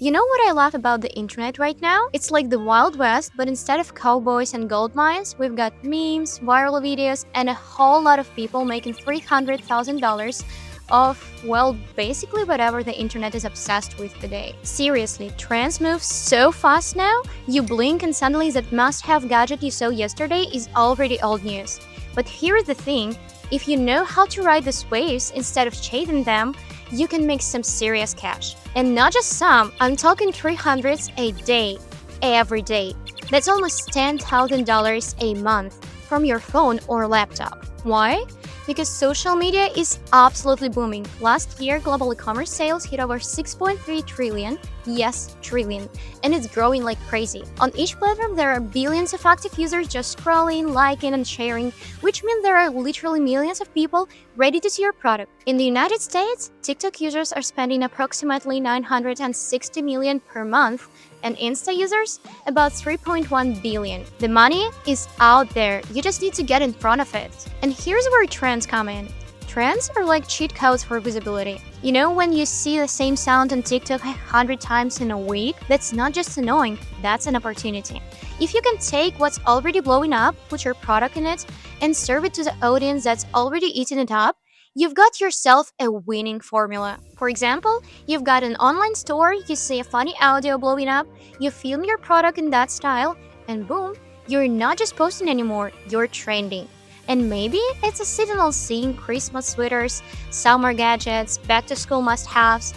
You know what I love about the internet right now? It's like the Wild West, but instead of cowboys and gold mines, we've got memes, viral videos, and a whole lot of people making $300,000 of, well, basically whatever the internet is obsessed with today. Seriously, trends move so fast now, you blink and suddenly that must-have gadget you saw yesterday is already old news. But here's the thing, if you know how to ride these waves instead of chasing them, you can make some serious cash. And not just some, I'm talking 300s a day, every day. That's almost $10,000 a month from your phone or laptop. Why? Because social media is absolutely booming. Last year, global e-commerce sales hit over 6.3 trillion, yes, trillion, and it's growing like crazy. On each platform, there are billions of active users just scrolling, liking, and sharing, which means there are literally millions of people ready to see your product. In the United States, TikTok users are spending approximately 960 million per month, and Insta users about 3.1 billion. The money is out there, you just need to get in front of it. And here's where trends come in. Trends are like cheat codes for visibility. You know when you see the same sound on TikTok 100 times in a week? That's not just annoying, that's an opportunity. If you can take what's already blowing up, put your product in it, and serve it to the audience that's already eating it up, you've got yourself a winning formula. For example, you've got an online store, you see a funny audio blowing up, you film your product in that style, and boom, you're not just posting anymore, you're trending. And maybe it's a seasonal scene, Christmas sweaters, summer gadgets, back-to-school must-haves.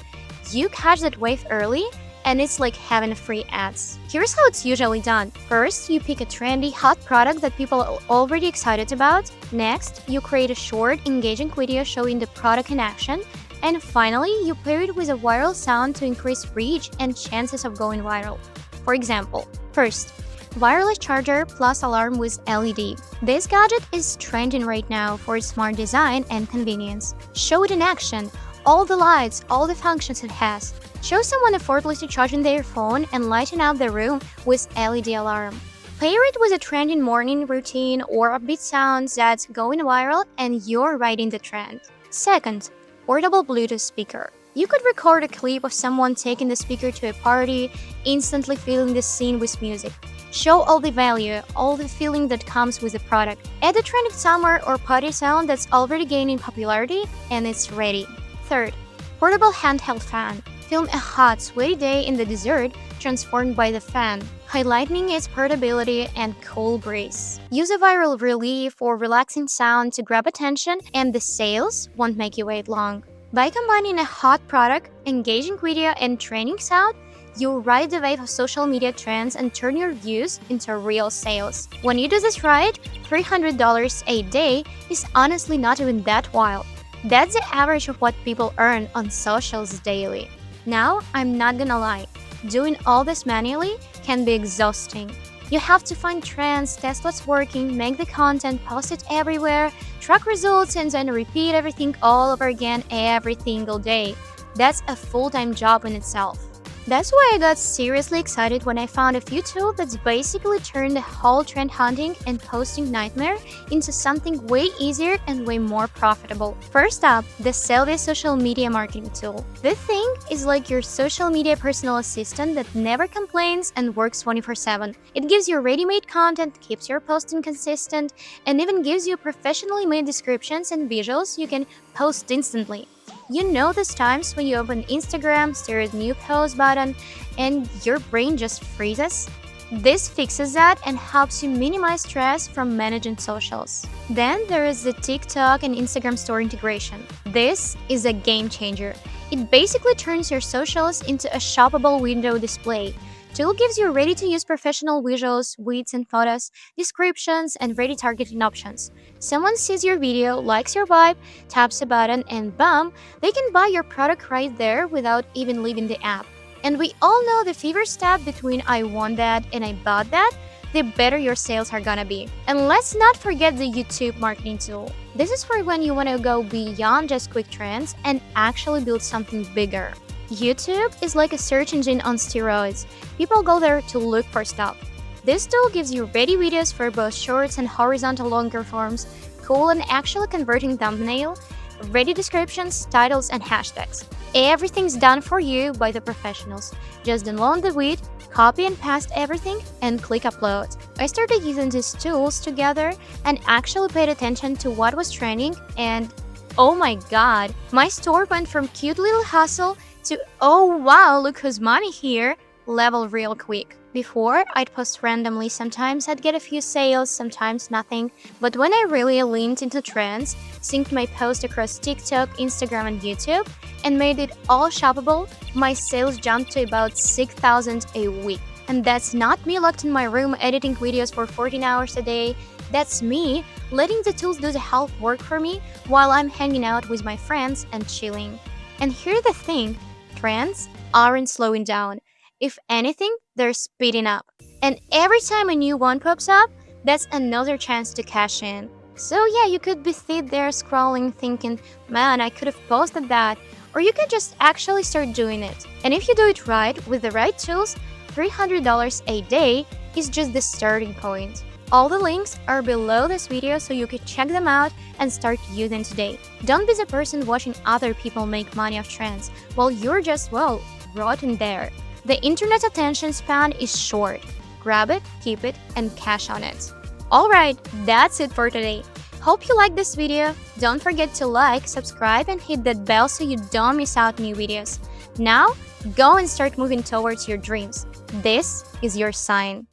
You catch that wave early, and it's like having free ads. Here's how it's usually done. First, you pick a trendy, hot product that people are already excited about. Next, you create a short, engaging video showing the product in action. And finally, you pair it with a viral sound to increase reach and chances of going viral. For example, first, wireless charger plus alarm with LED. This gadget is trending right now for its smart design and convenience. Show it in action, all the lights, all the functions it has. Show someone effortlessly charging their phone and lighting up the room with LED alarm. Pair it with a trending morning routine or upbeat sounds that's going viral and you're riding the trend. Second, portable Bluetooth speaker. You could record a clip of someone taking the speaker to a party, instantly filling the scene with music. Show all the value, all the feeling that comes with the product. Add a trending summer or party sound that's already gaining popularity, and it's ready. Third, portable handheld fan. Film a hot, sweaty day in the desert transformed by the fan, highlighting its portability and cool breeze. Use a viral relief or relaxing sound to grab attention, and the sales won't make you wait long. By combining a hot product, engaging video, and training sound, you'll ride the wave of social media trends and turn your views into real sales. When you do this right, $300 a day is honestly not even that wild. That's the average of what people earn on socials daily. Now, I'm not gonna lie, doing all this manually can be exhausting. You have to find trends, test what's working, make the content, post it everywhere, track results, and then repeat everything all over again every single day. That's a full-time job in itself. That's why I got seriously excited when I found a few tools that basically turned the whole trend hunting and posting nightmare into something way easier and way more profitable. First up, the Sellvia social media marketing tool. This thing is like your social media personal assistant that never complains and works 24/7. It gives you ready-made content, keeps your posting consistent, and even gives you professionally made descriptions and visuals you can post instantly. You know those times when you open Instagram, stare at new post button, and your brain just freezes? This fixes that and helps you minimize stress from managing socials. Then there is the TikTok and Instagram store integration. This is a game changer. It basically turns your socials into a shoppable window display. Tool gives you ready-to-use professional visuals, widgets and photos, descriptions, and ready targeting options. Someone sees your video, likes your vibe, taps a button, and bam, they can buy your product right there without even leaving the app. And we all know the fever step between I want that and I bought that, the better your sales are gonna be. And let's not forget the YouTube marketing tool. This is for when you want to go beyond just quick trends and actually build something bigger. YouTube is like a search engine on steroids. People go there to look for stuff. This tool gives you ready videos for both shorts and horizontal longer forms, cool and actually converting thumbnail, ready descriptions, titles, and hashtags. Everything's done for you by the professionals. Just download the vid, copy and paste everything, and click upload. I started using these tools together and actually paid attention to what was trending, and oh my god, my store went from cute little hustle to oh wow, look who's money here level real quick. Before, I'd post randomly, sometimes I'd get a few sales, sometimes nothing, but when I really leaned into trends, synced my post across TikTok, Instagram, and YouTube, and made it all shoppable, my sales jumped to about 6,000 a week. And that's not me locked in my room editing videos for 14 hours a day. That's me letting the tools do the half work for me while I'm hanging out with my friends and chilling. And here's the thing, trends aren't slowing down. If anything, they're speeding up. And every time a new one pops up, that's another chance to cash in. So yeah, you could be sit there scrolling thinking, man, I could have posted that. Or you could just actually start doing it. And if you do it right, with the right tools, $300 a day is just the starting point. All the links are below this video so you can check them out and start using today. Don't be the person watching other people make money off trends while you're just, well, rotting there. The internet attention span is short. Grab it, keep it, and cash on it. Alright, that's it for today. Hope you liked this video. Don't forget to like, subscribe, and hit that bell so you don't miss out new videos. Now, go and start moving towards your dreams. This is your sign.